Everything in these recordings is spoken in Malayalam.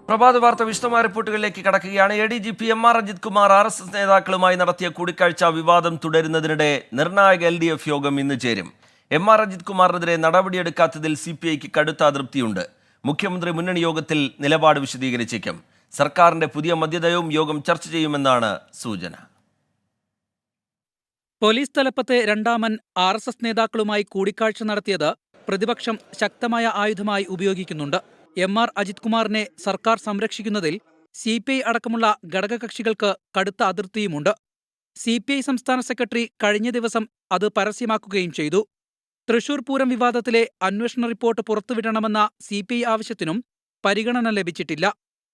പ്രഭാത വാർത്ത വിശദമായ റിപ്പോർട്ടുകളിലേക്ക് കടക്കുകയാണ്. ADGP MR Ajith Kumar RSS നേതാക്കളുമായി നടത്തിയ കൂടിക്കാഴ്ച വിവാദം തുടരുന്നതിനിടെ നിർണായക LDF യോഗം ഇന്ന് ചേരും. MR അജിത് കുമാറിനെതിരെ നടപടിയെടുക്കാത്തതിൽ CPIക്ക് കടുത്ത അതൃപ്തിയുണ്ട്. മുഖ്യമന്ത്രി മുന്നണി യോഗത്തിൽ നിലപാട് വിശദീകരിച്ചേക്കും. സർക്കാരിന്റെ പുതിയ മദ്യനയവും യോഗം ചർച്ച ചെയ്യുമെന്നാണ് സൂചന. പോലീസ് തലപ്പത്തെ രണ്ടാമൻ RSS നേതാക്കളുമായി കൂടിക്കാഴ്ച നടത്തിയത് പ്രതിപക്ഷം ശക്തമായ ആയുധമായി ഉപയോഗിക്കുന്നുണ്ട്. MR അജിത് കുമാറിനെ സർക്കാർ സംരക്ഷിക്കുന്നതിൽ CPI അടക്കമുള്ള ഘടകകക്ഷികൾക്ക് കടുത്ത അതിർത്തിയുമുണ്ട്. CPI സംസ്ഥാന സെക്രട്ടറി കഴിഞ്ഞ ദിവസം അത് പരസ്യമാക്കുകയും ചെയ്തു. തൃശൂർ പൂരം വിവാദത്തിലെ അന്വേഷണ റിപ്പോർട്ട് പുറത്തുവിടണമെന്ന CPI ആവശ്യത്തിനും പരിഗണന ലഭിച്ചിട്ടില്ല.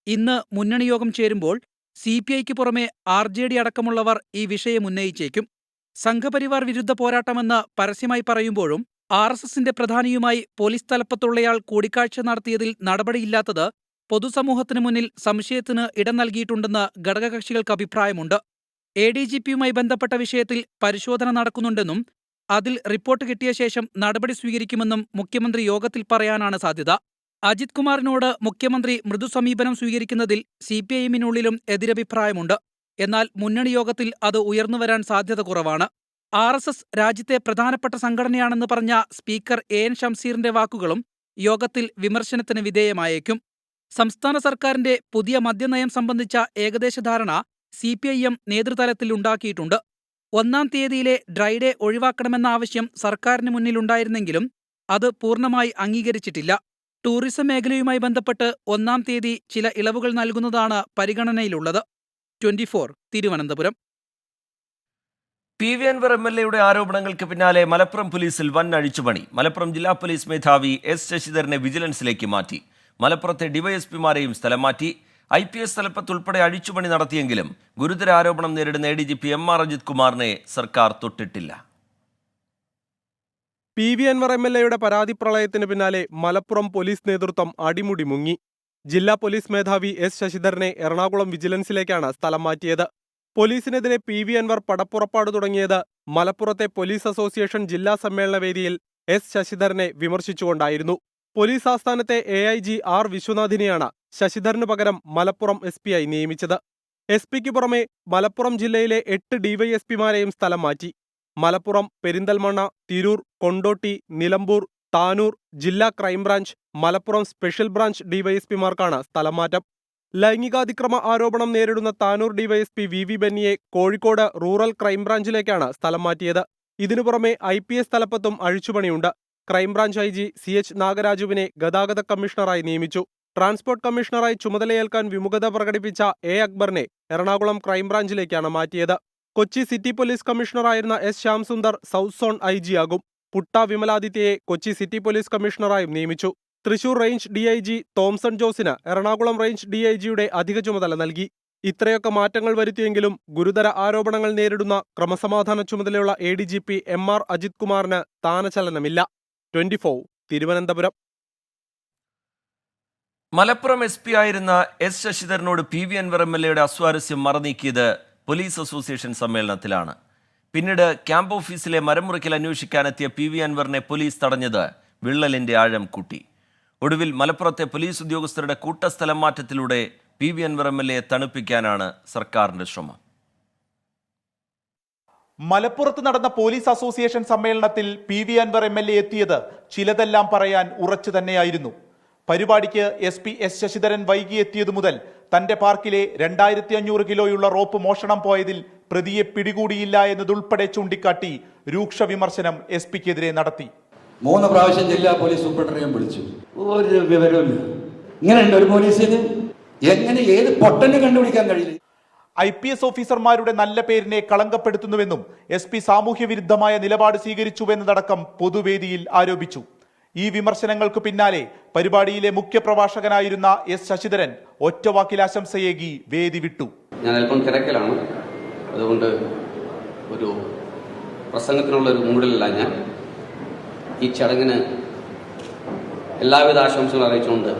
ഇന്ന് മുന്നണി യോഗം ചേരുമ്പോൾ CPIക്ക് പുറമെ RJD അടക്കമുള്ളവർ ഈ വിഷയം ഉന്നയിച്ചേക്കും. സംഘപരിവാർ വിരുദ്ധ പോരാട്ടമെന്ന് പരസ്യമായി പറയുമ്പോഴും RSSന്റെ പ്രധാനിയുമായി പോലീസ് തലപ്പത്തുള്ളയാൾ കൂടിക്കാഴ്ച നടത്തിയതിൽ നടപടിയില്ലാത്തത് പൊതുസമൂഹത്തിന് മുന്നിൽ സംശയത്തിന് ഇടം നൽകിയിട്ടുണ്ടെന്ന് ഘടകകക്ഷികൾക്ക് അഭിപ്രായമുണ്ട്. ADGPയുമായി ബന്ധപ്പെട്ട വിഷയത്തിൽ പരിശോധന നടക്കുന്നുണ്ടെന്നും അതിൽ റിപ്പോർട്ട് കിട്ടിയ ശേഷം നടപടി സ്വീകരിക്കുമെന്നും മുഖ്യമന്ത്രി യോഗത്തിൽ പറയാനാണ് സാധ്യത. അജിത് കുമാറിനോട് മുഖ്യമന്ത്രി മൃദു സമീപനം സ്വീകരിക്കുന്നതിൽ CPIഎമ്മിനുള്ളിലും എതിരഭിപ്രായമുണ്ട്. എന്നാൽ മുന്നണി യോഗത്തിൽ അത് ഉയർന്നുവരാൻ സാധ്യത കുറവാണ്. RSS രാജ്യത്തെ പ്രധാനപ്പെട്ട സംഘടനയാണെന്ന് പറഞ്ഞ സ്പീക്കർ AN ഷംസീറിന്റെ വാക്കുകളും യോഗത്തിൽ വിമർശനത്തിന് വിധേയമായേക്കും. സംസ്ഥാന സർക്കാരിന്റെ പുതിയ മദ്യനയം സംബന്ധിച്ച ഏകദേശ ധാരണ CPIഎം നേതൃതലത്തിൽ ഉണ്ടാക്കിയിട്ടുണ്ട്. 1-ാം തീയതിയിലെ ഡ്രൈഡേ ഒഴിവാക്കണമെന്ന ആവശ്യം സർക്കാരിന് മുന്നിലുണ്ടായിരുന്നെങ്കിലും അത് പൂർണ്ണമായി അംഗീകരിച്ചിട്ടില്ല. ടൂറിസം മേഖലയുമായി ബന്ധപ്പെട്ട് 1-ാം തീയതി ചില ഇളവുകൾ നൽകുന്നതാണ് പരിഗണനയിലുള്ളത്. 24 തിരുവനന്തപുരം. PV അൻവർ MLAയുടെ ആരോപണങ്ങൾക്ക് പിന്നാലെ മലപ്പുറം പോലീസിൽ വൻ അഴിച്ചുപണി. മലപ്പുറം ജില്ലാ പോലീസ് മേധാവി S ശശിധരനെ വിജിലൻസിലേക്ക് മാറ്റി. മലപ്പുറത്തെ DYSPമാരെയും സ്ഥലം മാറ്റി. IPS തലപ്പത്തുൾപ്പെടെ അഴിച്ചുപണി നടത്തിയെങ്കിലും ഗുരുതര ആരോപണം നേരിടുന്ന ADGP MR അജിത് കുമാറിനെ സർക്കാർ തൊട്ടിട്ടില്ല. PV അൻവർ MLAയുടെ പരാതി പ്രളയത്തിന് പിന്നാലെ മലപ്പുറം പോലീസ് നേതൃത്വം അടിമുടി മുങ്ങി. ജില്ലാ പോലീസ് മേധാവി S ശശിധരനെ എറണാകുളം വിജിലൻസിലേക്കാണ് സ്ഥലം മാറ്റിയത്. പോലീസിനെതിരെ PV അൻവർ പടപ്പുറപ്പാട് തുടങ്ങിയത് മലപ്പുറത്തെ പോലീസ് അസോസിയേഷൻ ജില്ലാ സമ്മേളന വേദിയിൽ S ശശിധരനെ വിമർശിച്ചുകൊണ്ടായിരുന്നു. പോലീസ് ആസ്ഥാനത്തെ AIG R വിശ്വനാഥിനെയാണ് ശശിധരനു പകരം മലപ്പുറം SP നിയമിച്ചത്. SP-ക്ക് പുറമെ മലപ്പുറം ജില്ലയിലെ 8 DYSPമാരെയും സ്ഥലം മാറ്റി. മലപ്പുറം, പെരിന്തൽമണ്ണ, തിരൂർ, കൊണ്ടോട്ടി, നിലമ്പൂർ, താനൂർ ജില്ലാ ക്രൈംബ്രാഞ്ച്, മലപ്പുറം സ്പെഷ്യൽ ബ്രാഞ്ച് DYSPമാർക്കാണ് സ്ഥലം മാറ്റം. ലൈംഗികാതിക്രമ ആരോപണം നേരിടുന്ന താനൂർ DYSP VV ബെന്നിയെ കോഴിക്കോട് റൂറൽ ക്രൈംബ്രാഞ്ചിലേക്കാണ് സ്ഥലം മാറ്റിയത്. ഇതിനു പുറമെ IPS തലപ്പത്തും അഴിച്ചുപണിയുണ്ട്. ക്രൈംബ്രാഞ്ച് IG CH നാഗരാജുവിനെ ഗതാഗത കമ്മീഷണറായി നിയമിച്ചു. ട്രാൻസ്പോർട്ട് കമ്മീഷണറായി ചുമതലയേൽക്കാൻ വിമുഖത പ്രകടിപ്പിച്ച A അക്ബറിനെ എറണാകുളം ക്രൈംബ്രാഞ്ചിലേക്കാണ് മാറ്റിയത്. കൊച്ചി സിറ്റി പോലീസ് കമ്മീഷണറായിരുന്ന S Shyamsundar south zone IG ആകും. പുട്ട വിമലാദിത്യയെ കൊച്ചി സിറ്റി പോലീസ് കമ്മീഷണറായും നിയമിച്ചു. തൃശൂർ റേഞ്ച് DIG തോംസൺ ജോസിന് എറണാകുളം റേഞ്ച് DIGയുടെ അധിക ചുമതല നൽകി. ഇത്രയൊക്കെ മാറ്റങ്ങൾ വരുത്തിയെങ്കിലും ഗുരുതര ആരോപണങ്ങൾ നേരിടുന്ന ക്രമസമാധാന ചുമതലയുള്ള ADGP MR അജിത് കുമാറിന് സ്ഥാനചലനമില്ല. 24 തിരുവനന്തപുരം. മലപ്പുറം SP ആയിരുന്ന S ശശിധരനോട് PV അൻവർ MLAയുടെ അസ്വാരസ്യം മറനീക്കിയത് പോലീസ് അസോസിയേഷൻ സമ്മേളനത്തിലാണ്. പിന്നീട് ക്യാമ്പ് ഓഫീസിലെ മരം മുറിക്കൽ അന്വേഷിക്കാനെത്തിയ PV അൻവറിനെ പോലീസ് തടഞ്ഞത് വിള്ളലിന്റെ ആഴം കൂട്ടി. ഒടുവിൽ മലപ്പുറത്തെ പോലീസ് ഉദ്യോഗസ്ഥരുടെ കൂട്ടസ്ഥലം മാറ്റത്തിലൂടെ PV അൻവർ MLAയെ തണുപ്പിക്കാനാണ് സർക്കാരിന്റെ ശ്രമം. മലപ്പുറത്ത് നടന്ന പോലീസ് അസോസിയേഷൻ സമ്മേളനത്തിൽ PV അൻവർ MLA എത്തിയത് ചിലതെല്ലാം പറയാൻ ഉറച്ചു തന്നെയായിരുന്നു. പരിപാടിക്ക് SP S ശശിധരൻ വൈകിയെത്തിയതു മുതൽ തന്റെ പാർക്കിലെ 2500 കിലോയുള്ള റോപ്പ് മോഷണം പോയതിൽ പ്രതിയെ പിടികൂടിയില്ല എന്നതുൾപ്പെടെ ചൂണ്ടിക്കാട്ടി രൂക്ഷ വിമർശനം SP-ക്കെതിരെ നടത്തി. 3 പ്രാവശ്യം ജില്ലാ പോലീസ് സൂപ്രണ്ടിനെ വിളിച്ചു. ഒരു വിവരമില്ല. ഇങ്ങനെയുണ്ട് ഒരു പോലീസിന്? എങ്ങനെ ഏത് പൊട്ടനെ കണ്ടുപിടിക്കാൻ കഴിയില്ല? IPS ഓഫീസർമാരുടെ നല്ല പേരിനെ കളങ്കപ്പെടുത്തുന്നുവെന്നും SP സാമൂഹ്യ വിരുദ്ധമായ നിലപാട് സ്വീകരിച്ചുവെന്നതടക്കം പൊതുവേദിയിൽ ആരോപിച്ചു. ഈ വിമർശനങ്ങൾക്ക് പിന്നാലെ പരിപാടിയിലെ മുഖ്യപ്രഭാഷകനായിരുന്ന S ശശിധരൻ ഒറ്റവാക്കിൽ ആശംസയേകി വേദി വിട്ടു. ഞാൻ അല്പം തിരക്കിലാണ്, അതുകൊണ്ട് ഒരു പ്രസംഗത്തിനുള്ള ഒരു മൂഡിലല്ല ഞാൻ. ഈ ചടങ്ങിന് എല്ലാവിധ ആശംസകളും അറിയിച്ചുകൊണ്ട്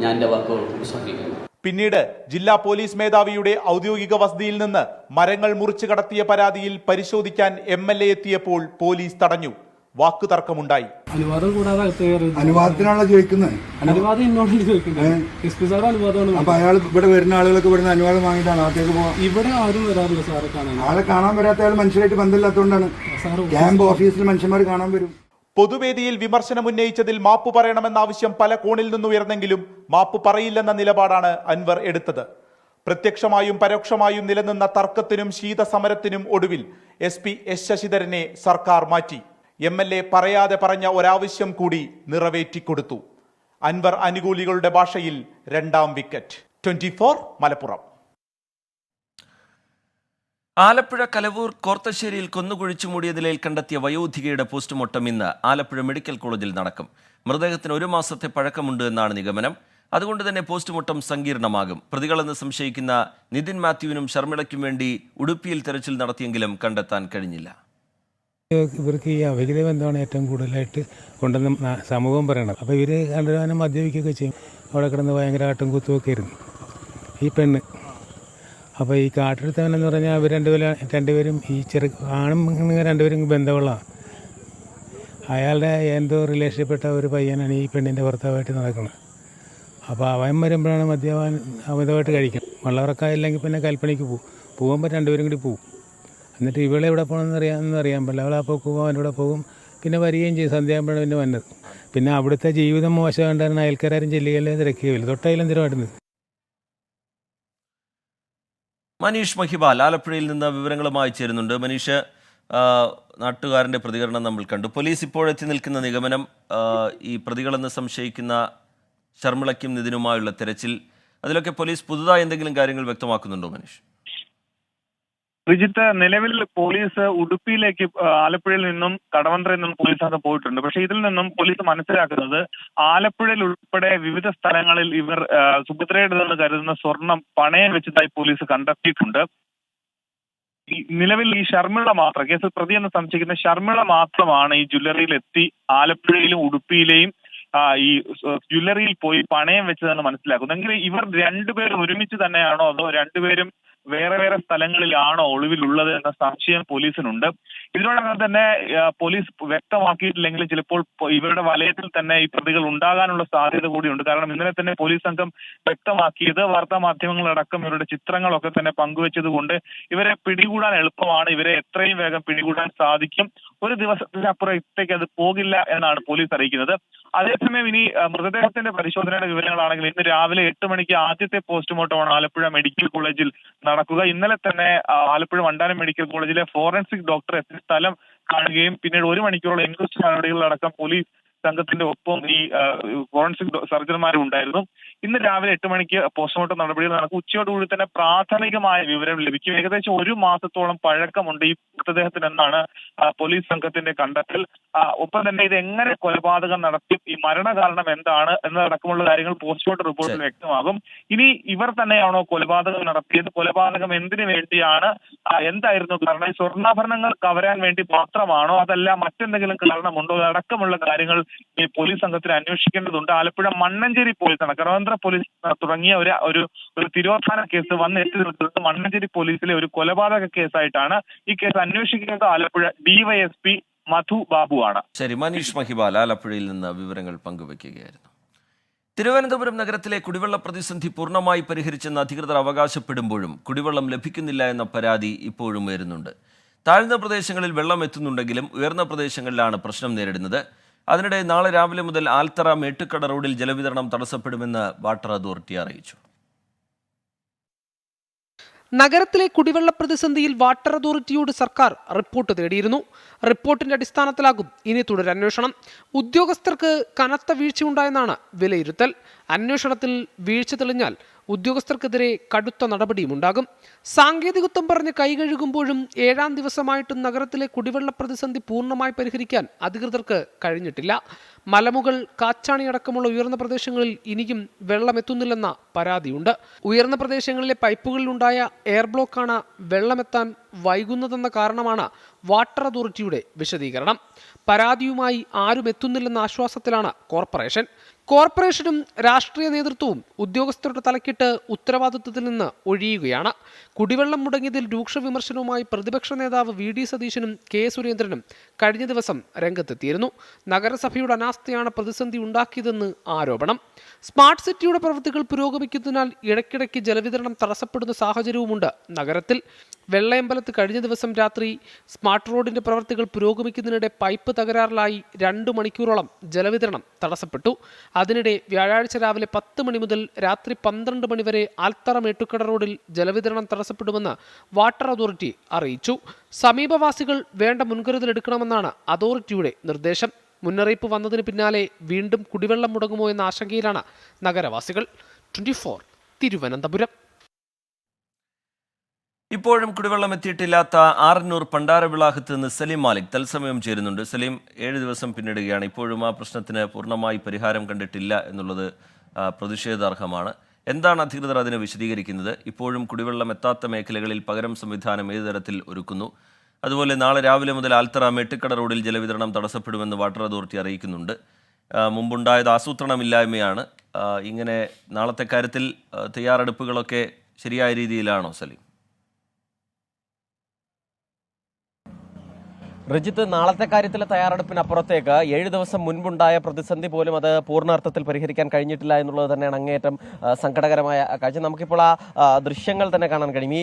ഞാൻ എൻ്റെ വാക്കുകൾ ഉപസംഹരിക്കുന്നു. പിന്നീട് ജില്ലാ പോലീസ് മേധാവിയുടെ ഔദ്യോഗിക വസതിയിൽ നിന്ന് മരങ്ങൾ മുറിച്ചു കടത്തിയ പരാതിയിൽ പരിശോധിക്കാൻ MLA എത്തിയപ്പോൾ പോലീസ് തടഞ്ഞു. വാക്കുതർക്കമുണ്ടായി. അനുവാദം കൂടാതെ അനുവാദത്തിനാണല്ലോ ചോദിക്കുന്നത്. അനുവാദം എന്നോട് ചോദിക്കുന്നത് എസ് പി സാർ അനുവാദമാണ്. അപ്പൊ അയാൾ ഇവിടെ വരുന്ന ആളുകൾക്ക് ഇവിടുന്ന് അനുവാദം വാങ്ങിയിട്ടാണ് അകത്തേക്ക് പോകാൻ. ഇവിടെ ആരും വരാറില്ല സാറെ കാണാൻ. ആളെ കാണാൻ വരാത്ത ആൾ മനുഷ്യരായിട്ട് ബന്ധമില്ലാത്തതുകൊണ്ടാണ്. ക്യാമ്പ് ഓഫീസിൽ മനുഷ്യന്മാർ കാണാൻ വരും. പൊതുവേദിയിൽ വിമർശനം ഉന്നയിച്ചതിൽ മാപ്പ് പറയണമെന്ന ആവശ്യം പല കോണിൽ നിന്നുയർന്നെങ്കിലും മാപ്പ് പറയില്ലെന്ന നിലപാടാണ് അൻവർ എടുത്തത്. പ്രത്യക്ഷമായും പരോക്ഷമായും നിലനിന്ന തർക്കത്തിനും ശീതസമരത്തിനും ഒടുവിൽ SP S ശശിധരനെ സർക്കാർ മാറ്റി. MLA പറയാതെ പറഞ്ഞ ഒരാവശ്യം കൂടി നിറവേറ്റിക്കൊടുത്തു. അൻവർ അനുകൂലികളുടെ ഭാഷയിൽ 2ാം വിക്കറ്റ്. 24 മലപ്പുറം. ആലപ്പുഴ കലവൂർ കോർത്തശ്ശേരിയിൽ കൊന്നുകുഴിച്ചു മൂടിയ നിലയിൽ കണ്ടെത്തിയ വയോധികയുടെ പോസ്റ്റ്മോർട്ടം ഇന്ന് ആലപ്പുഴ മെഡിക്കൽ കോളേജിൽ നടക്കും. മൃതദേഹത്തിന് 1 മാസത്തെ പഴക്കമുണ്ട് എന്നാണ് നിഗമനം. അതുകൊണ്ട് തന്നെ പോസ്റ്റ്മോർട്ടം സങ്കീർണമാകും. പ്രതികളെന്ന് സംശയിക്കുന്ന നിതിൻ മാത്യുവിനും ശർമിളയ്ക്കും വേണ്ടി ഉടുപ്പിയിൽ തെരച്ചിൽ നടത്തിയെങ്കിലും കണ്ടെത്താൻ കഴിഞ്ഞില്ല. ഇവർക്ക് ഈ അവിഹിത ബന്ധമാണ് ഏറ്റവും കൂടുതലായിട്ട് കൊണ്ടുവന്ന് സമൂഹം പറയണത്. അപ്പോൾ ഇവർ കണ്ടുവരാനും മദ്യപിക്കുകയൊക്കെ ചെയ്യും. അവിടെ കിടന്ന് ഭയങ്കര ആട്ടും കുത്തുമൊക്കെ ആയിരുന്നു ഈ പെണ്ണ്. അപ്പോൾ ഈ കാട്ടെടുത്തവനെന്ന് പറഞ്ഞാൽ അവർ രണ്ടുപേരും ഈ ആണും രണ്ടുപേരും ബന്ധമുള്ളതാണ്. അയാളുടെ എന്തോ റിലേഷൻപ്പെട്ട ഒരു പയ്യനാണ് ഈ പെണ്ണിൻ്റെ ഭർത്താവായിട്ട് നടക്കുന്നത്. അപ്പോൾ അവൻ വരുമ്പോഴാണ് മദ്യപാൻ അമിതമായിട്ട് കഴിക്കണം. വള്ളവറക്കായില്ലെങ്കിൽ പിന്നെ കൽപ്പണിക്ക് പോകുമ്പോൾ രണ്ടുപേരും കൂടി പോകും. എന്നിട്ട് ഇവളെ എവിടെ പോകണമെന്ന് അറിയാൻ പറ്റില്ല. അവൾ അപ്പോൾ പോകും, അവൻ്റെ കൂടെ പോകും. പിന്നെ വരികയും ചെയ്യും. സന്ധ്യയാകുമ്പോഴാണ് പിന്നെ വന്നത്. പിന്നെ അവിടുത്തെ ജീവിതം മോശമായിട്ടായിരുന്നു. അയൽക്കാരും ചെല്ലുകയല്ലേ തിരക്കുകയില്ല. തൊട്ടയിലും സ്ഥിരമായിട്ടുണ്ട്. മനീഷ് മഹിബാൽ ആലപ്പുഴയിൽ നിന്ന് വിവരങ്ങളുമായി ചേരുന്നുണ്ട്. മനീഷ്, നാട്ടുകാരൻ്റെ പ്രതികരണം നമ്മൾ കണ്ടു. പോലീസ് ഇപ്പോഴെത്തി നിൽക്കുന്ന നിഗമനം ഈ പ്രതികളെന്ന് സംശയിക്കുന്ന ശർമിളയ്ക്കും നിതിനുമായുള്ള തെരച്ചിൽ, അതിലൊക്കെ പോലീസ് പുതുതായി എന്തെങ്കിലും കാര്യങ്ങൾ വ്യക്തമാക്കുന്നുണ്ടോ മനീഷ്? റിജിത്ത്, നിലവിൽ പോലീസ് ഉടുപ്പിയിലേക്ക് ആലപ്പുഴയിൽ നിന്നും കടവന്ത്രയിൽ നിന്നും പോലീസ് അത് പോയിട്ടുണ്ട്. പക്ഷേ ഇതിൽ നിന്നും പോലീസ് മനസ്സിലാക്കുന്നത് ആലപ്പുഴയിൽ ഉൾപ്പെടെ വിവിധ സ്ഥലങ്ങളിൽ ഇവർ സുഭദ്രയുടേതെന്ന് കരുതുന്ന സ്വർണം പണയം വെച്ചതായി പോലീസ് കണ്ടെത്തിയിട്ടുണ്ട്. നിലവിൽ ഈ ശർമിള മാത്രം, കേസിൽ പ്രതിയെന്ന് സംശയിക്കുന്ന ശർമിള മാത്രമാണ് ഈ ജ്വല്ലറിയിൽ എത്തി ആലപ്പുഴയിലും ഉടുപ്പിയിലെയും ഈ ജ്വല്ലറിയിൽ പോയി പണയം വെച്ചതെന്ന് മനസ്സിലാക്കുന്നു. എങ്കിൽ ഇവർ രണ്ടുപേരും ഒരുമിച്ച് തന്നെയാണോ അതോ രണ്ടുപേരും വേറെ വേറെ സ്ഥലങ്ങളിലാണോ ഒളിവിലുള്ളത് എന്ന സംശയം പോലീസിനുണ്ട്. ഇതിനോടകം തന്നെ പോലീസ് വ്യക്തമാക്കിയിട്ടില്ലെങ്കിൽ ചിലപ്പോൾ ഇവരുടെ വലയത്തിൽ തന്നെ ഈ പ്രതികൾ ഉണ്ടാകാനുള്ള സാധ്യത കൂടിയുണ്ട്. കാരണം ഇന്നലെ തന്നെ പോലീസ് സംഘം വ്യക്തമാക്കിയത് വാർത്താ മാധ്യമങ്ങളടക്കം ഇവരുടെ ചിത്രങ്ങളൊക്കെ തന്നെ പങ്കുവെച്ചത് കൊണ്ട് ഇവരെ പിടികൂടാൻ എളുപ്പമാണ്. ഇവരെ എത്രയും വേഗം പിടികൂടാൻ സാധിക്കും. ഒരു ദിവസത്തിനപ്പുറത്തേക്ക് അത് പോകില്ല എന്നാണ് പോലീസ് അറിയിക്കുന്നത്. അതേസമയം ഇനി മൃതദേഹത്തിന്റെ പരിശോധനയുടെ വിവരങ്ങളാണെങ്കിൽ ഇന്ന് രാവിലെ 8 മണിക്ക് ആദ്യത്തെ പോസ്റ്റ്മോർട്ടമാണ് ആലപ്പുഴ മെഡിക്കൽ കോളേജിൽ നടക്കുക. ഇന്നലെ തന്നെ ആലപ്പുഴ വണ്ടാനം മെഡിക്കൽ കോളേജിലെ ഫോറൻസിക് ഡോക്ടർ എത്തി സ്ഥലം കാണുകയും പിന്നീട് 1 മണിക്കൂറോളം ഇൻക്വസ്റ്റ് നടപടികളടക്കം പോലീസ് സംഘത്തിന്റെ ഒപ്പം ഈ ഫോറൻസിക് സർജന്മാരും ഉണ്ടായിരുന്നു. ഇന്ന് രാവിലെ 8 മണിക്ക് പോസ്റ്റ്മോർട്ടം നടപടികൾ നടക്കും. ഉച്ചയോടുകൂടി തന്നെ പ്രാഥമികമായ വിവരം ലഭിക്കും. ഏകദേശം 1 മാസത്തോളം പഴക്കമുണ്ട് ഈ മൃതദേഹത്തിന് എന്നാണ് പോലീസ് സംഘത്തിന്റെ കണ്ടെത്തൽ. ഒപ്പം തന്നെ ഇത് എങ്ങനെ കൊലപാതകം നടത്തി, ഈ മരണകാരണം എന്താണ് എന്നതടക്കമുള്ള കാര്യങ്ങൾ പോസ്റ്റ്മോർട്ടം റിപ്പോർട്ടിൽ വ്യക്തമാകും. ഇനി ഇവർ തന്നെയാണോ കൊലപാതകം നടത്തിയത്, കൊലപാതകം എന്തിനു വേണ്ടിയാണ്, എന്തായിരുന്നു കാരണം, ഈ സ്വർണ്ണാഭരണങ്ങൾ കവരാൻ വേണ്ടി മാത്രമാണോ അതല്ല മറ്റെന്തെങ്കിലും കാരണമുണ്ടോ, അതടക്കമുള്ള കാര്യങ്ങൾ ഈ പോലീസ് സംഘത്തിന് അന്വേഷിക്കേണ്ടതുണ്ട്. ആലപ്പുഴ മണ്ണഞ്ചേരി പോലീസാണ്, കടവന്ത്ര പോലീസ് തുടങ്ങിയ ഒരു തിരോധാന കേസ് വന്നെത്തി നിൽക്കുന്നത് മണ്ണഞ്ചേരി പോലീസിലെ ഒരു കൊലപാതക കേസായിട്ടാണ്. ഈ കേസ് അന്വേഷിക്കുന്നത് ആലപ്പുഴ DYSP മധു ബാബുവാണ്. ശരി, മനീഷ് മഹിബാൽ ആലപ്പുഴയിൽ നിന്ന് വിവരങ്ങൾ പങ്കുവയ്ക്കുകയായിരുന്നു. തിരുവനന്തപുരം നഗരത്തിലെ കുടിവെള്ള പ്രതിസന്ധി പൂർണ്ണമായി പരിഹരിച്ചെന്ന് അധികൃതർ അവകാശപ്പെടുമ്പോഴും കുടിവെള്ളം ലഭിക്കുന്നില്ല എന്ന പരാതി ഇപ്പോഴും ഉയരുന്നുണ്ട്. താഴ്ന്ന പ്രദേശങ്ങളിൽ വെള്ളം എത്തുന്നുണ്ടെങ്കിലും ഉയർന്ന പ്രദേശങ്ങളിലാണ് പ്രശ്നം നേരിടുന്നത്. അതിനിടെ നാളെ രാവിലെ മുതൽ ആൽത്തറ മേട്ടുക്കട റോഡിൽ ജലവിതരണം തടസ്സപ്പെടുമെന്ന് വാട്ടർ അതോറിറ്റി അറിയിച്ചു. നഗരത്തിലെ കുടിവെള്ള പ്രതിസന്ധിയിൽ വാട്ടർ അതോറിറ്റിയോട് സർക്കാർ റിപ്പോർട്ട് തേടിയിരുന്നു. റിപ്പോർട്ടിന്റെ അടിസ്ഥാനത്തിലാകും ഇനി തുടരന്വേഷണം. ഉദ്യോഗസ്ഥർക്ക് കനത്ത വീഴ്ചയുണ്ടായെന്നാണ് വിലയിരുത്തൽ. അന്വേഷണത്തിൽ വീഴ്ച തെളിഞ്ഞാൽ ഉദ്യോഗസ്ഥർക്കെതിരെ കടുത്ത നടപടിയുമുണ്ടാകും. സാങ്കേതികത്വം പറഞ്ഞ് കൈകഴുകുമ്പോഴും 7ാം ദിവസമായിട്ടും നഗരത്തിലെ കുടിവെള്ള പ്രതിസന്ധി പൂർണ്ണമായി പരിഹരിക്കാൻ അധികൃതർക്ക് കഴിഞ്ഞിട്ടില്ല. മലമുകൾ, കാച്ചാണി അടക്കമുള്ള ഉയർന്ന പ്രദേശങ്ങളിൽ ഇനിയും വെള്ളമെത്തുന്നില്ലെന്ന പരാതിയുണ്ട്. ഉയർന്ന പ്രദേശങ്ങളിലെ പൈപ്പുകളിലുണ്ടായ എയർ ബ്ലോക്കാണ് വെള്ളമെത്താൻ വൈകുന്നതെന്ന കാരണമാണ് വാട്ടർ അതോറിറ്റിയുടെ വിശദീകരണം. പരാതിയുമായി ആരും എത്തുന്നില്ലെന്ന ആശ്വാസത്തിലാണ് കോർപ്പറേഷൻ. കോർപ്പറേഷനും രാഷ്ട്രീയ നേതൃത്വവും ഉദ്യോഗസ്ഥരുടെ തലക്കിട്ട് ഉത്തരവാദിത്വത്തിൽ നിന്ന് ഒഴിയുകയാണ്. കുടിവെള്ളം മുടങ്ങിയതിൽ രൂക്ഷ വിമർശനവുമായി പ്രതിപക്ഷ നേതാവ് വി ഡി സതീശനും കെ സുരേന്ദ്രനും കഴിഞ്ഞ ദിവസം രംഗത്തെത്തിയിരുന്നു. നഗരസഭയുടെ അനാസ്ഥയാണ് പ്രതിസന്ധി ഉണ്ടാക്കിയതെന്ന് ആരോപണം. സ്മാർട്ട് സിറ്റിയുടെ പ്രവൃത്തികൾ പുരോഗമിക്കുന്നതിനാൽ ഇടയ്ക്കിടയ്ക്ക് ജലവിതരണം തടസ്സപ്പെടുന്ന സാഹചര്യവുമുണ്ട് നഗരത്തിൽ. വെള്ളയമ്പലത്ത് കഴിഞ്ഞ ദിവസം രാത്രി സ്മാർട്ട് റോഡിന്റെ പ്രവൃത്തികൾ പുരോഗമിക്കുന്നതിനിടെ പൈപ്പ് തകരാറിലായി 2 മണിക്കൂറോളം ജലവിതരണം തടസ്സപ്പെട്ടു. അതിനിടെ വ്യാഴാഴ്ച രാവിലെ 10 മണി മുതൽ രാത്രി 12 മണി വരെ ആൽത്തറ മേട്ടുക്കട റോഡിൽ ജലവിതരണം തടസ്സപ്പെടുമെന്ന് വാട്ടർ അതോറിറ്റി അറിയിച്ചു. സമീപവാസികൾ വേണ്ട മുൻകരുതലെടുക്കണമെന്നാണ് അതോറിറ്റിയുടെ നിർദ്ദേശം. മുന്നറിയിപ്പ് വന്നതിന് പിന്നാലെ വീണ്ടും കുടിവെള്ളം മുടങ്ങുമോ എന്ന ആശങ്കയിലാണ് നഗരവാസികൾ. 24 തിരുവനന്തപുരം. ഇപ്പോഴും കുടിവെള്ളം എത്തിയിട്ടില്ലാത്ത ആറന്നൂർ പണ്ടാരവിളാഹത്ത് നിന്ന് സലീം മാലിക് തത്സമയം ചേരുന്നുണ്ട്. സലീം, 7 ദിവസം പിന്നിടുകയാണ്. ഇപ്പോഴും ആ പ്രശ്നത്തിന് പൂർണ്ണമായി പരിഹാരം കണ്ടിട്ടില്ല എന്നുള്ളത് പ്രതിഷേധാർഹമാണ്. എന്താണ് അധികൃതർ അതിനെ വിശദീകരിക്കുന്നത്? ഇപ്പോഴും കുടിവെള്ളം എത്താത്ത മേഖലകളിൽ പകരം സംവിധാനം ഏത് തരത്തിൽ ഒരുക്കുന്നു? അതുപോലെ നാളെ രാവിലെ മുതൽ ആൽത്തറ മേട്ടുക്കട റോഡിൽ ജലവിതരണം തടസ്സപ്പെടുമെന്ന് വാട്ടർ അതോറിറ്റി അറിയിക്കുന്നുണ്ട്. മുമ്പുണ്ടായത് ആസൂത്രണമില്ലായ്മയാണ്. ഇങ്ങനെ നാളത്തെ കാര്യത്തിൽ തയ്യാറെടുപ്പുകളൊക്കെ ശരിയായ രീതിയിലാണോ സലീം? രജിത്ത്, നാളത്തെ കാര്യത്തിലെ തയ്യാറെടുപ്പിനപ്പുറത്തേക്ക് 7 ദിവസം മുൻപുണ്ടായ പ്രതിസന്ധി പോലും അത് പൂർണ്ണാർത്ഥത്തിൽ പരിഹരിക്കാൻ കഴിഞ്ഞിട്ടില്ല എന്നുള്ളത് തന്നെയാണ് അങ്ങേയറ്റം സങ്കടകരമായ കാഴ്ച. നമുക്കിപ്പോൾ ആ ദൃശ്യങ്ങൾ തന്നെ കാണാൻ കഴിയും. ഈ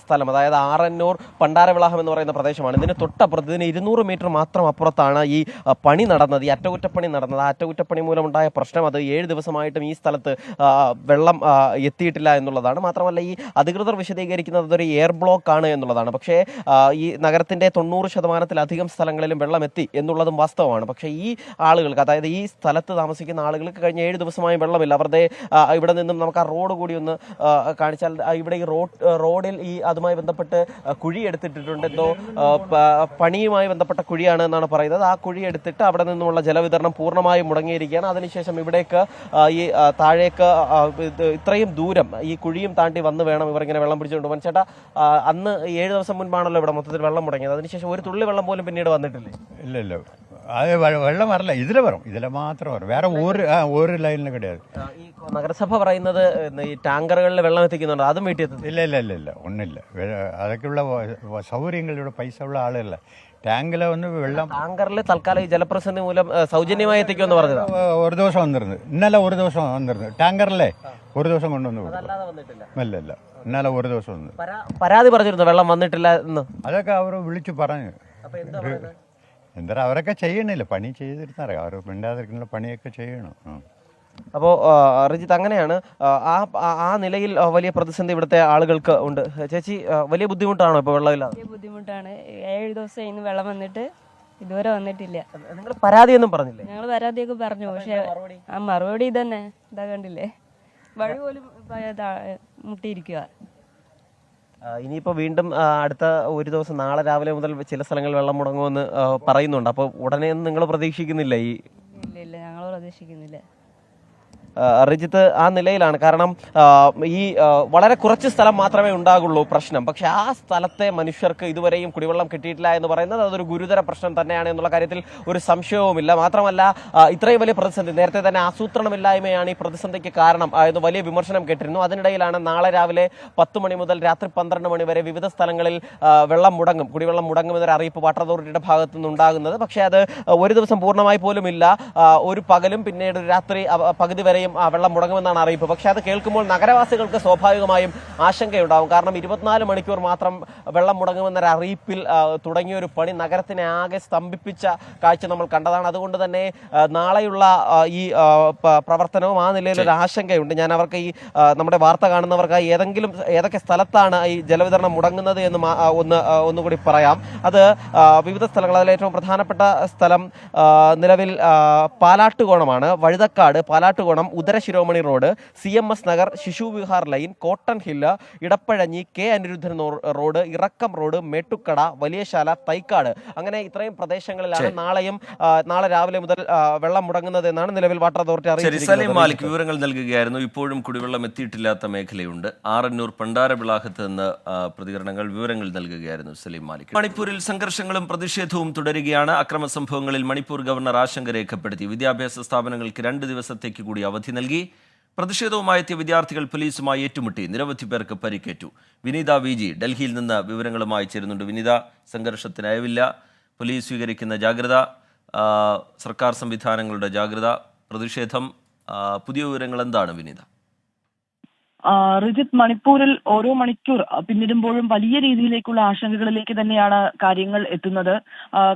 സ്ഥലം, അതായത് ആറന്നൂർ പണ്ടാരവിളാഹം എന്ന് പറയുന്ന പ്രദേശമാണ്. ഇതിന് തൊട്ടപ്പുറത്ത്, ഇതിന് 200 മീറ്റർ മാത്രം അപ്പുറത്താണ് ഈ പണി നടന്നത്, ഈ അറ്റകുറ്റപ്പണി നടന്നത്. ആ അറ്റകുറ്റപ്പണി മൂലമുണ്ടായ പ്രശ്നം അത് 7 ദിവസമായിട്ടും ഈ സ്ഥലത്ത് വെള്ളം എത്തിയിട്ടില്ല എന്നുള്ളതാണ്. മാത്രമല്ല, ഈ അധികൃതർ വിശദീകരിക്കുന്നത് അതൊരു എയർ ബ്ലോക്ക് ആണ് എന്നുള്ളതാണ്. പക്ഷേ ഈ നഗരത്തിൻ്റെ 90% സ്ഥലങ്ങളിലും വെള്ളം എത്തി എന്നുള്ളതും വാസ്തവമാണ്. പക്ഷേ ഈ ആളുകൾക്ക്, അതായത് ഈ സ്ഥലത്ത് താമസിക്കുന്ന ആളുകൾക്ക് കഴിഞ്ഞ 7 ദിവസമായി വെള്ളമില്ല. അവരുടെ ഇവിടെ നിന്നും നമുക്ക് ആ റോഡ് കൂടി ഒന്ന് കാണിച്ചാൽ, ഇവിടെ ഈ റോഡിൽ ഈ അതുമായി ബന്ധപ്പെട്ട് കുഴി എടുത്തിട്ടുണ്ട്. എന്തോ പണിയുമായി ബന്ധപ്പെട്ട കുഴിയാണ് എന്നാണ് പറയുന്നത്. ആ കുഴി എടുത്തിട്ട് അവിടെ നിന്നുമുള്ള ജലവിതരണം പൂർണ്ണമായും മുടങ്ങിയിരിക്കുകയാണ്. അതിനുശേഷം ഇവിടേക്ക് ഈ താഴേക്ക് ഇത്രയും ദൂരം ഈ കുഴിയും താണ്ടി വന്ന് വേണം ഇവർ ഇങ്ങനെ വെള്ളം പിടിച്ചുകൊണ്ട് പോകാൻ. ചേട്ടാ, അന്ന് 7 ദിവസം മുൻപാണല്ലോ ഇവിടെ മൊത്തത്തിൽ വെള്ളം മുടങ്ങിയത്. അതിനുശേഷം ഒരു തുള്ളി വെള്ളം പോലും പിന്നീട് വന്നിട്ടില്ലേ? ഇല്ല, അത് വെള്ളം വരില്ല. ഇതിലെ വരും, ഇതിലെ മാത്രം വരും. വേറെ ഒരു ലൈനിലും കിടயாது. ഈ നഗരസഭ പറയുന്നത് ഈ ടാങ്കറുകളിൽ വെള്ളം എത്തിക്കുന്നുണ്ട്, അതും വീട്ടിൽ എത്തുന്നു? ഇല്ല, ഒന്നില്ല. അതൊക്കെയുള്ള സൗകര്യങ്ങളുടെ പൈസ ഉള്ള ആളല്ല. ടാങ്കിലെ ഒന്ന് വെള്ളം ടാങ്കറിൽ തൽക്കാലം ഈ ജലപ്രതിസന്ധി മൂലം സൗജന്യമായി എത്തിക്കുമെന്ന് പറഞ്ഞത് ഒരു ദിവസം വന്നിരുന്നു. ഇന്നലെ ഒരു ദിവസം വന്നിരുന്നു ടാങ്കറിലെ. ഒരു ദിവസം കൊണ്ടുവന്നു. ഇല്ല, ഇന്നലെ ഒരു ദിവസം വന്നു. പരാതി പറഞ്ഞിരുന്നു വെള്ളം വന്നിട്ടില്ല എന്ന്. അതൊക്കെ അവർ വിളിച്ചു പറഞ്ഞു. എന്താ അവരൊക്കെ ചെയ്യണില്ല, പണി ചെയ്തിരുന്നറിയാം. അവർ മിണ്ടാതിരിക്കുന്ന പണിയൊക്കെ ചെയ്യണം. അപ്പോൾ റിജിത്ത്, അങ്ങനെയാണ് ആ നിലയിൽ വലിയ പ്രതിസന്ധി ഇവിടുത്തെ ആളുകൾക്ക് ഉണ്ട്. ചേച്ചി, വലിയ ബുദ്ധിമുട്ടാണോ ഇപ്പോൾ വെള്ളമില്ലാതെ? വലിയ ബുദ്ധിമുട്ടാണ്. 7 ദിവസം ഇന്ന് വെള്ളം വന്നിട്ട് ഇതുവരെ വന്നിട്ടില്ല. നിങ്ങൾ പരാതിയൊന്നും പറഞ്ഞില്ലേ? ഞങ്ങൾ പരാതിയൊക്കെ പറഞ്ഞു, പക്ഷെ ആ മറുപടി ഇതന്നെ, ഇതാ കണ്ടില്ലേ, വഴി പോലും മുട്ടിയിരിക്കുക. ഇനിയിപ്പോൾ വീണ്ടും അടുത്ത ഒരു ദിവസം, നാളെ രാവിലെ മുതൽ ചില സ്ഥലങ്ങളിൽ വെള്ളം മുടങ്ങുമെന്ന് പറയുന്നുണ്ട്. അപ്പോൾ ഉടനെ ഒന്നും നിങ്ങൾ പ്രതീക്ഷിക്കുന്നില്ല? ഇല്ല, ഞങ്ങൾ പ്രതീക്ഷിക്കുന്നില്ല. റിജിത്ത്, ആ നിലയിലാണ്. കാരണം ഈ വളരെ കുറച്ച് സ്ഥലം മാത്രമേ ഉണ്ടാകുള്ളൂ പ്രശ്നം. പക്ഷെ ആ സ്ഥലത്തെ മനുഷ്യർക്ക് ഇതുവരെയും കുടിവെള്ളം കിട്ടിയിട്ടില്ല എന്ന് പറയുന്നത് അതൊരു ഗുരുതര പ്രശ്നം തന്നെയാണ് എന്നുള്ള കാര്യത്തിൽ ഒരു സംശയവുമില്ല. മാത്രമല്ല, ഇത്രയും വലിയ പ്രതിസന്ധി, നേരത്തെ തന്നെ ആസൂത്രണമില്ലായ്മയാണ് ഈ പ്രതിസന്ധിക്ക് കാരണം എന്ന് വലിയ വിമർശനം കേട്ടിരുന്നു. അതിനിടയിലാണ് നാളെ രാവിലെ 10 മണി മുതൽ രാത്രി 12 മണി വരെ വിവിധ സ്ഥലങ്ങളിൽ കുടിവെള്ളം മുടങ്ങുമെന്നൊരു അറിയിപ്പ് വാട്ടർ അതോറിറ്റിയുടെ ഭാഗത്തു നിന്നുണ്ടാകുന്നത്. പക്ഷേ അത് ഒരു ദിവസം പൂർണ്ണമായി പോലും ഇല്ല. ഒരു പകലും പിന്നീട് രാത്രി പകുതി വരെയും വെള്ളം മുടങ്ങുമെന്നാണ് അറിയിപ്പ്. പക്ഷെ അത് കേൾക്കുമ്പോൾ നഗരവാസികൾക്ക് സ്വാഭാവികമായും ആശങ്കയുണ്ടാവും. കാരണം 24 മണിക്കൂർ മാത്രം വെള്ളം മുടങ്ങുമെന്നൊരു അറിയിപ്പിൽ തുടങ്ങിയൊരു പണി നഗരത്തിനെ ആകെ സ്തംഭിപ്പിച്ച കാഴ്ച നമ്മൾ കണ്ടതാണ്. അതുകൊണ്ട് തന്നെ നാളെയുള്ള ഈ പ്രവർത്തനവും ആ നിലയിലൊരു ആശങ്കയുണ്ട്. ഞാൻ അവർക്ക് ഈ നമ്മുടെ വാർത്ത കാണുന്നവർക്ക് ഏതൊക്കെ സ്ഥലത്താണ് ഈ ജലവിതരണം മുടങ്ങുന്നത് എന്ന് ഒന്നുകൂടി പറയാം. അത് വിവിധ സ്ഥലങ്ങൾ. അതിൽ ഏറ്റവും പ്രധാനപ്പെട്ട സ്ഥലം നിലവിൽ പാലാട്ടുകോണമാണ്. Vazhuthacaud, Palattukonam, Udarasiromani road, CMS Nagar, Sisu Vihar lane, Cotton Hill, Edappazhanji, K Aniruddhan road, Irakkam road, Mettukada, Valiyasala, Thycaud, അങ്ങനെ ഇത്രയും പ്രദേശങ്ങളിലാണ് നാളെ രാവിലെ മുതൽ വെള്ളം മുടങ്ങുന്നത് എന്നാണ് നിലവിൽ വാട്ടർ അതോറിറ്റി അറിയിച്ചിരിക്കുന്നത്. വിവരങ്ങൾ നൽകുകയായിരുന്നു. ഇപ്പോഴും കുടിവെള്ളം എത്തിയിട്ടില്ലാത്ത മേഖലയുണ്ട്. ആറന്നൂർ പണ്ടാരവിളാഹത്ത് നിന്ന് വിവരങ്ങൾ നൽകുകയായിരുന്നു സലീം മാലിക്. മണിപ്പൂരിൽ സംഘർഷങ്ങളും പ്രതിഷേധവും തുടരുകയാണ്. അക്രമ സംഭവങ്ങളിൽ മണിപ്പൂർ ഗവർണർ ആശങ്ക രേഖപ്പെടുത്തി. വിദ്യാഭ്യാസ സ്ഥാപനങ്ങൾക്ക് 2 ദിവസത്തേക്ക് കൂടി അവധി നൽകി. പ്രതിഷേധവുമായി എത്തിയ വിദ്യാർത്ഥികൾ പോലീസുമായി ഏറ്റുമുട്ടി. നിരവധി പേർക്ക് പരിക്കേറ്റു. വിനീത VG ഡൽഹിയിൽ നിന്ന് വിവരങ്ങളുമായി ചേരുന്നുണ്ട്. വിനീത, സംഘർഷത്തിന് അയവില്ല, പോലീസ് സ്വീകരിക്കുന്ന ജാഗ്രത, സർക്കാർ സംവിധാനങ്ങളുടെ ജാഗ്രത, പ്രതിഷേധം, പുതിയ വിവരങ്ങൾ എന്താണ് വിനീത? റിജിത്ത്, മണിപ്പൂരിൽ ഓരോ മണിക്കൂർ പിന്നിടുമ്പോഴും വലിയ രീതിയിലേക്കുള്ള ആശങ്കകളിലേക്ക് തന്നെയാണ് കാര്യങ്ങൾ എത്തുന്നത്.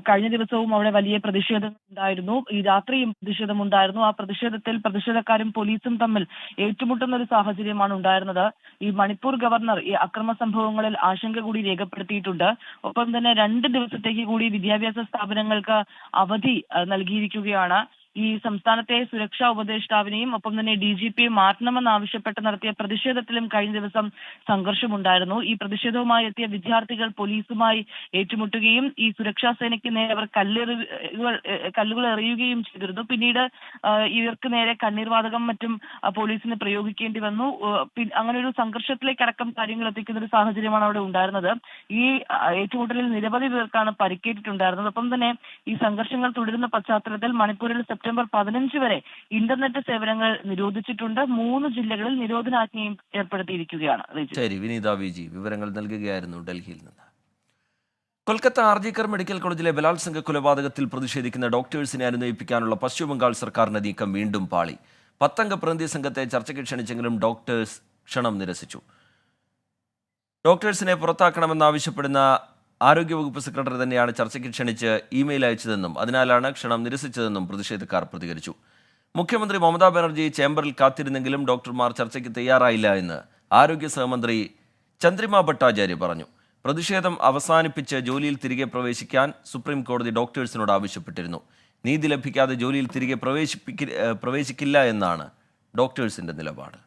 കഴിഞ്ഞ ദിവസവും അവിടെ വലിയ പ്രതിഷേധം ഉണ്ടായിരുന്നു. ഈ രാത്രിയും പ്രതിഷേധമുണ്ടായിരുന്നു. ആ പ്രതിഷേധത്തിൽ പ്രതിഷേധക്കാരും പോലീസും തമ്മിൽ ഏറ്റുമുട്ടുന്ന ഒരു സാഹചര്യമാണ് ഉണ്ടായിരുന്നത്. ഈ മണിപ്പൂർ ഗവർണർ ഈ അക്രമ സംഭവങ്ങളിൽ ആശങ്ക കൂടി രേഖപ്പെടുത്തിയിട്ടുണ്ട്. ഒപ്പം തന്നെ 2 ദിവസത്തേക്ക് കൂടി വിദ്യാഭ്യാസ സ്ഥാപനങ്ങൾക്ക് അവധി നൽകിയിരിക്കുകയാണ്. ഈ സംസ്ഥാനത്തെ സുരക്ഷാ ഉപദേഷ്ടാവിനെയും ഒപ്പം തന്നെ DGPയും മാറ്റണമെന്നാവശ്യപ്പെട്ട് നടത്തിയ പ്രതിഷേധത്തിലും കഴിഞ്ഞ ദിവസം സംഘർഷമുണ്ടായിരുന്നു. ഈ പ്രതിഷേധവുമായി എത്തിയ വിദ്യാർത്ഥികൾ പോലീസുമായി ഏറ്റുമുട്ടുകയും ഈ സുരക്ഷാ സേനയ്ക്ക് നേരെ അവർ കല്ലുകൾ എറിയുകയും ചെയ്തിരുന്നു. പിന്നീട് ഇവർക്ക് നേരെ കണ്ണീർവാതകം മറ്റും പോലീസിന് പ്രയോഗിക്കേണ്ടി വന്നു. അങ്ങനെ ഒരു സംഘർഷത്തിലേക്കടക്കം കാര്യങ്ങൾ എത്തിക്കുന്ന ഒരു സാഹചര്യമാണ് അവിടെ ഉണ്ടായിരുന്നത്. ഈ ഏറ്റുമുട്ടലിൽ നിരവധി പേർക്കാണ് പരിക്കേറ്റിട്ടുണ്ടായിരുന്നത്. ഒപ്പം തന്നെ ഈ സംഘർഷങ്ങൾ തുടരുന്ന പശ്ചാത്തലത്തിൽ മണിപ്പൂരിൽ സെപ്റ്റംബർ 15 വരെ ഇന്റർനെറ്റ് സേവനങ്ങൾ നിരോധിച്ചിട്ടുണ്ട്. 3 ജില്ലകളിൽ നിരോധനാജ്ഞയും ഏർപ്പെടുത്തിയിരിക്കുകയാണ്. ശരി, വിനീത VG വിവരങ്ങൾ നൽകുകയായിരുന്നു ഡൽഹിയിൽ നിന്ന്. കൊൽക്കത്ത RG-കർ മെഡിക്കൽ കോളേജിലെ ബലാത്സംഗ കൊലപാതകത്തിൽ പ്രതിഷേധിക്കുന്ന ഡോക്ടേഴ്സിനെ അനുനയിപ്പിക്കാനുള്ള പശ്ചിമബംഗാൾ സർക്കാരിന്റെ നീക്കം വീണ്ടും പാളി. 10 അംഗ പ്രതിനിധി സംഘത്തെ ചർച്ചയ്ക്ക് ക്ഷണിച്ചെങ്കിലും ഡോക്ടേഴ്സ് ക്ഷണം നിരസിച്ചു. ഡോക്ടേഴ്സിനെ പുറത്താക്കണമെന്നാവശ്യപ്പെടുന്ന ആരോഗ്യവകുപ്പ് സെക്രട്ടറി തന്നെയാണ് ചർച്ചയ്ക്ക് ക്ഷണിച്ച് ഇമെയിൽ അയച്ചതെന്നും അതിനാലാണ് ക്ഷണം നിരസിച്ചതെന്നും പ്രതിഷേധക്കാർ പ്രതികരിച്ചു. മുഖ്യമന്ത്രി മമതാ ബാനർജി ചേംബറിൽ കാത്തിരുന്നെങ്കിലും ഡോക്ടർമാർ ചർച്ചയ്ക്ക് തയ്യാറായില്ല എന്ന് ആരോഗ്യ സഹമന്ത്രി ചന്ദ്രിമ ഭട്ടാചാര്യ പറഞ്ഞു. പ്രതിഷേധം അവസാനിപ്പിച്ച് ജോലിയിൽ തിരികെ പ്രവേശിക്കാൻ സുപ്രീം കോടതി ഡോക്ടേഴ്സിനോട് ആവശ്യപ്പെട്ടിരുന്നു. നീതി ലഭിക്കാതെ ജോലിയിൽ തിരികെ പ്രവേശിക്കില്ല എന്നാണ് ഡോക്ടേഴ്സിന്റെ നിലപാട്.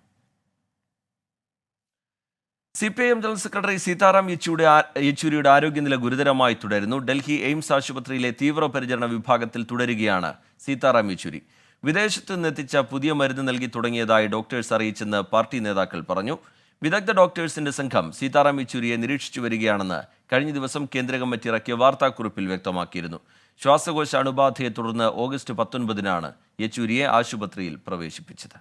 CPIM ജനറൽ സെക്രട്ടറി സീതാറാം യെച്ചൂരിയുടെ ആരോഗ്യനില ഗുരുതരമായി തുടരുന്നു. ഡൽഹി എയിംസ് ആശുപത്രിയിലെ തീവ്രപരിചരണ വിഭാഗത്തിൽ തുടരുകയാണ് സീതാറാം യെച്ചൂരി. വിദേശത്തു നിന്നെത്തിച്ച പുതിയ മരുന്ന് നൽകി തുടങ്ങിയതായി ഡോക്ടേഴ്സ് അറിയിച്ചെന്ന് പാർട്ടി നേതാക്കൾ പറഞ്ഞു. വിദഗ്ധ ഡോക്ടേഴ്സിന്റെ സംഘം സീതാറാം യെച്ചൂരിയെ നിരീക്ഷിച്ചു വരികയാണെന്ന് കഴിഞ്ഞ ദിവസം കേന്ദ്ര കമ്മിറ്റി ഇറക്കിയ വാർത്താക്കുറിപ്പിൽ വ്യക്തമാക്കിയിരുന്നു. ശ്വാസകോശ അണുബാധയെ തുടർന്ന് ഓഗസ്റ്റ് 19-നാണ് യെച്ചൂരിയെ ആശുപത്രിയിൽ പ്രവേശിപ്പിച്ചത്.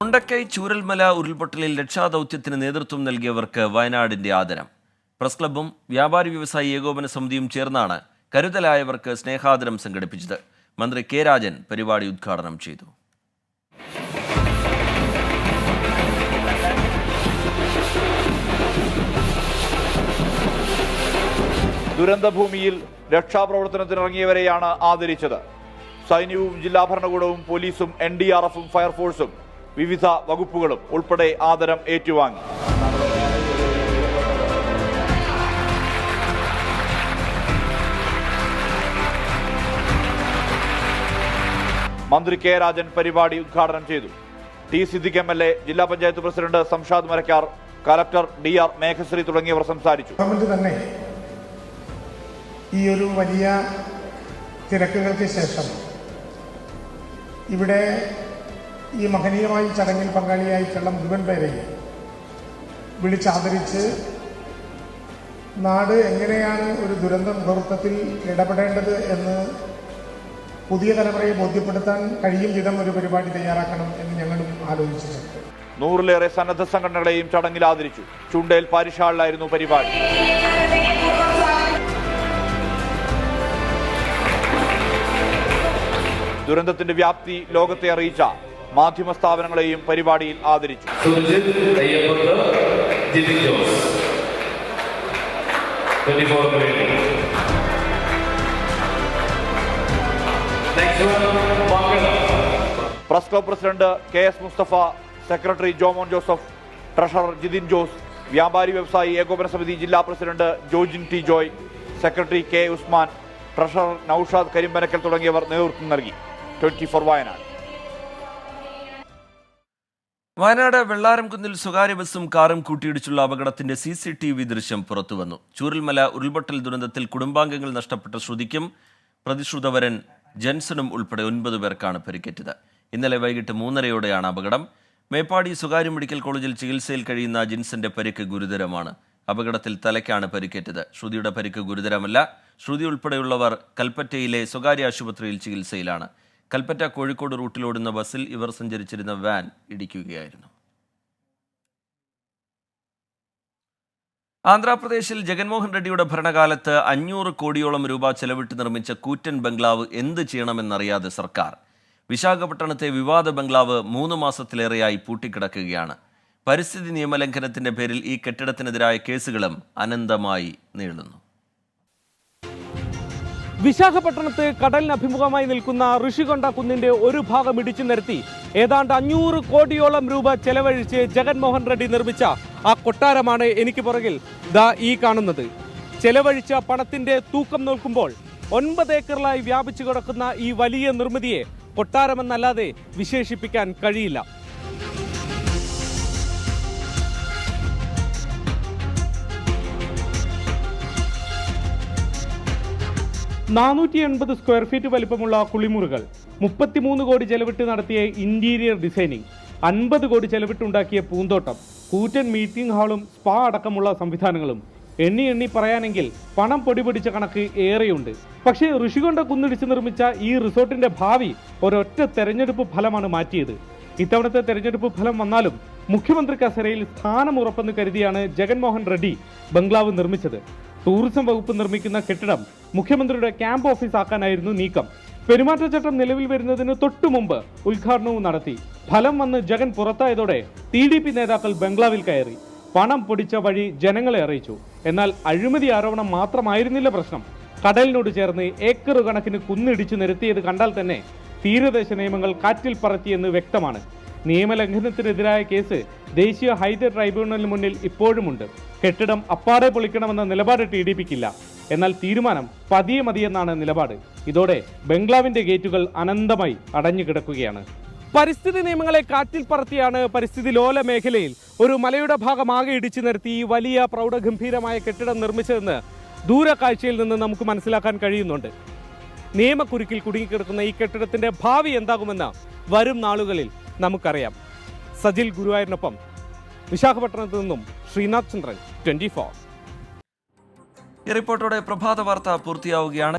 മുണ്ടക്കൈ ചൂരൽമല ഉരുൾപൊട്ടലിൽ രക്ഷാദൗത്യത്തിന് നേതൃത്വം നൽകിയവർക്ക് വയനാടിന്റെ ആദരം. പ്രസ് ക്ലബ്ബും വ്യാപാരി വ്യവസായി ഏകോപന സമിതിയും ചേർന്നാണ് കരുതലായവർക്ക് സ്നേഹാദരം സംഘടിപ്പിച്ചത്. മന്ത്രി K രാജൻ പരിപാടി ഉദ്ഘാടനം ചെയ്തു. ദുരന്തഭൂമിയിൽ രക്ഷാപ്രവർത്തനത്തിനിറങ്ങിയവരെയാണ് ആദരിച്ചത്. സൈന്യവും ജില്ലാ ഭരണകൂടവും പോലീസും NDRF-ഉം ഫയർഫോഴ്സും വിവിധ വകുപ്പുകളും ഉൾപ്പെടെ ആദരം ഏറ്റുവാങ്ങി. മന്ത്രി K രാജൻ പരിപാടി ഉദ്ഘാടനം ചെയ്തു. T സിദ്ദിഖ് MLA, ജില്ലാ panchayat president Shamshad Marakkar, collector DR Meghashree തുടങ്ങിയവർ സംസാരിച്ചു. തന്നെ ഈ ഒരു വലിയ തിരക്കുകൾക്ക് ശേഷം ഇവിടെ ഈ മഹനീയമായ ചടങ്ങിൽ പങ്കാളിയായിട്ടുള്ള മുഴുവൻ പേരെയും വിളിച്ചാദരിച്ച് നാട് എങ്ങനെയാണ് ഒരു ദുരന്ത മുഹൂർത്തത്തിൽ ഇടപെടേണ്ടത് എന്ന് പുതിയ തലമുറയെ ബോധ്യപ്പെടുത്താൻ കഴിയും വിധം ഒരു പരിപാടി തയ്യാറാക്കണം എന്ന് ഞങ്ങളും ആലോചിച്ചിട്ടുണ്ട്. 100-ലേറെ സന്നദ്ധ സംഘടനകളെയും ചടങ്ങിൽ ആദരിച്ചു. ചുണ്ടേൽ പാരിഷാളിലായിരുന്നു പരിപാടി. ദുരന്തത്തിന്റെ വ്യാപ്തി ലോകത്തെ അറിയിച്ച മാധ്യമ സ്ഥാപനങ്ങളെയും പരിപാടിയിൽ ആദരിച്ചു. Press club president KS Musthafa, secretary Jomon Joseph, treasurer Jithin Jose, വ്യാപാരി വ്യവസായി ഏകോപന സമിതി ജില്ലാ president Jojin T Joy, secretary K Usman, treasurer Noushad Karimpanakkal തുടങ്ങിയവർ നേതൃത്വം നൽകി. 24 വയനാട്. വയനാട് വെള്ളാരംകുന്നിൽ സ്വകാര്യ ബസും കാറും കൂട്ടിയിടിച്ചുള്ള അപകടത്തിന്റെ CCTV ദൃശ്യം പുറത്തുവന്നു. ചൂരൽമല ഉരുൾപൊട്ടൽ ദുരന്തത്തിൽ കുടുംബാംഗങ്ങൾ നഷ്ടപ്പെട്ട ശ്രുതിക്കും പ്രതിശ്രുതവരൻ ജൻസണും ഉൾപ്പെടെ 9 പേർക്കാണ് പരിക്കേറ്റത്. ഇന്നലെ വൈകിട്ട് 3:30-യോടെയാണ് അപകടം. മേപ്പാടി സ്വകാര്യ മെഡിക്കൽ കോളേജിൽ ചികിത്സയിൽ കഴിയുന്ന ജിൻസന്റെ പരിക്ക് ഗുരുതരമാണ്. അപകടത്തിൽ തലയ്ക്കാണ് പരിക്കേറ്റത്. ശ്രുതിയുടെ പരിക്ക് ഗുരുതരമല്ല. ശ്രുതി ഉൾപ്പെടെയുള്ളവർ കൽപ്പറ്റയിലെ സ്വകാര്യ ആശുപത്രിയിൽ ചികിത്സയിലാണ്. കൽപ്പറ്റ കോഴിക്കോട് റൂട്ടിലോടുന്ന ബസ്സിൽ ഇവർ സഞ്ചരിച്ചിരുന്ന വാൻ ഇടിക്കുകയായിരുന്നു. ആന്ധ്രാപ്രദേശിൽ ജഗൻമോഹൻ റെഡ്ഡിയുടെ ഭരണകാലത്ത് 500 കോടിയോളം രൂപ ചെലവിട്ട് നിർമ്മിച്ച കൂറ്റൻ ബംഗ്ലാവ് എന്ത് ചെയ്യണമെന്നറിയാതെ സർക്കാർ. വിശാഖപട്ടണത്തെ വിവാദ ബംഗ്ലാവ് 3 മാസത്തിലേറെയായി പൂട്ടിക്കിടക്കുകയാണ്. പരിസ്ഥിതി നിയമലംഘനത്തിന്റെ പേരിൽ ഈ കെട്ടിടത്തിനെതിരായ കേസുകളും അനന്തമായി നീളുന്നു. വിശാഖപട്ടണത്ത് കടലിന് അഭിമുഖമായി നിൽക്കുന്ന ഋഷികൊണ്ട കുന്നിന്റെ ഒരു ഭാഗം ഇടിച്ചു നിരത്തി ഏതാണ്ട് 500 കോടിയോളം രൂപ ചെലവഴിച്ച് ജഗൻമോഹൻ റെഡ്ഡി നിർമ്മിച്ച ആ കൊട്ടാരമാണ് എനിക്ക് പുറകിൽ ദാ ഈ കാണുന്നത്. ചെലവഴിച്ച പണത്തിന്റെ തൂക്കം നോക്കുമ്പോൾ 9 ഏക്കറിലായി വ്യാപിച്ചു കിടക്കുന്ന ഈ വലിയ നിർമ്മിതിയെ കൊട്ടാരമെന്നല്ലാതെ വിശേഷിപ്പിക്കാൻ കഴിയില്ല. 480 സ്ക്വയർ ഫീറ്റ് വലിപ്പമുള്ള കുളിമുറികൾ, 33 കോടി ചെലവിട്ട് നടത്തിയ ഇന്റീരിയർ ഡിസൈനിങ്, 50 കോടി ചെലവിട്ടുണ്ടാക്കിയ പൂന്തോട്ടം, കൂറ്റൻ മീറ്റിംഗ് ഹാളും സ്പാ അടക്കമുള്ള സംവിധാനങ്ങളും എണ്ണി പറയാനെങ്കിൽ പണം പൊടിപിടിച്ച കണക്ക് ഏറെയുണ്ട്. പക്ഷേ ഋഷികൊണ്ട കുന്നിടിച്ച് നിർമ്മിച്ച ഈ റിസോർട്ടിന്റെ ഭാവി ഒരൊറ്റ തെരഞ്ഞെടുപ്പ് ഫലമാണ് മാറ്റിയത്. ഇത്തവണത്തെ തെരഞ്ഞെടുപ്പ് ഫലം വന്നാലും മുഖ്യമന്ത്രി കസേരയിൽ സ്ഥാനമുറപ്പെന്ന് കരുതിയാണ് ജഗൻമോഹൻ റെഡ്ഡി ബംഗ്ലാവ് നിർമ്മിച്ചത്. ടൂറിസം വകുപ്പ് നിർമ്മിക്കുന്ന കെട്ടിടം മുഖ്യമന്ത്രിയുടെ ക്യാമ്പ് ഓഫീസ് ആക്കാനായിരുന്നു നീക്കം. പെരുമാറ്റച്ചട്ടം നിലവിൽ വരുന്നതിന് തൊട്ടു മുമ്പ് ഉദ്ഘാടനവും നടത്തി. ഫലം വന്ന് ജഗൻ പുറത്തായതോടെ TDP നേതാക്കൾ ബംഗ്ലാവിൽ കയറി പണം പൊടിച്ച വഴി ജനങ്ങളെ അറിയിച്ചു. എന്നാൽ അഴിമതി ആരോപണം മാത്രമായിരുന്നില്ല പ്രശ്നം. കടലിനോട് ചേർന്ന് ഏക്കർ കണക്കിന് കുന്നിടിച്ചു നിരത്തിയത് കണ്ടാൽ തന്നെ തീരദേശ നിയമങ്ങൾ കാറ്റിൽ പറത്തിയെന്ന് വ്യക്തമാണ്. നിയമലംഘനത്തിനെതിരായ കേസ് ദേശീയ ഹൈദർ ട്രൈബ്യൂണലിന് മുന്നിൽ ഇപ്പോഴുമുണ്ട്. കെട്ടിടം അപ്പാടെ പൊളിക്കണമെന്ന നിലപാട് TDPക്കില്ല. എന്നാൽ തീരുമാനം പതിയെ മതിയെന്നാണ് നിലപാട്. ഇതോടെ ബംഗ്ലാവിന്റെ ഗേറ്റുകൾ അനന്തമായി അടഞ്ഞു കിടക്കുകയാണ്. പരിസ്ഥിതി നിയമങ്ങളെ കാറ്റിൽ പറത്തിയാണ് പരിസ്ഥിതി ലോല മേഖലയിൽ ഒരു മലയുടെ ഭാഗമാകെ ഇടിച്ചു നിരത്തി ഈ വലിയ പ്രൗഢഗംഭീരമായ കെട്ടിടം നിർമ്മിച്ചതെന്ന് ദൂരക്കാഴ്ചയിൽ നിന്ന് നമുക്ക് മനസ്സിലാക്കാൻ കഴിയുന്നുണ്ട്. നിയമക്കുരുക്കിൽ കുടുങ്ങിക്കിടക്കുന്ന ഈ കെട്ടിടത്തിന്റെ ഭാവി എന്താകുമെന്ന് വരും നാളുകളിൽ നമുക്കറിയാം. സജിൽ ഗുരുവായൂരിനൊപ്പം വിശാഖപട്ടണത്ത് നിന്നും ശ്രീനാഥ് ചന്ദ്രൻ, 24. ഈ റിപ്പോർട്ടോടെ പ്രഭാത വാർത്ത പൂർത്തിയാവുകയാണ്.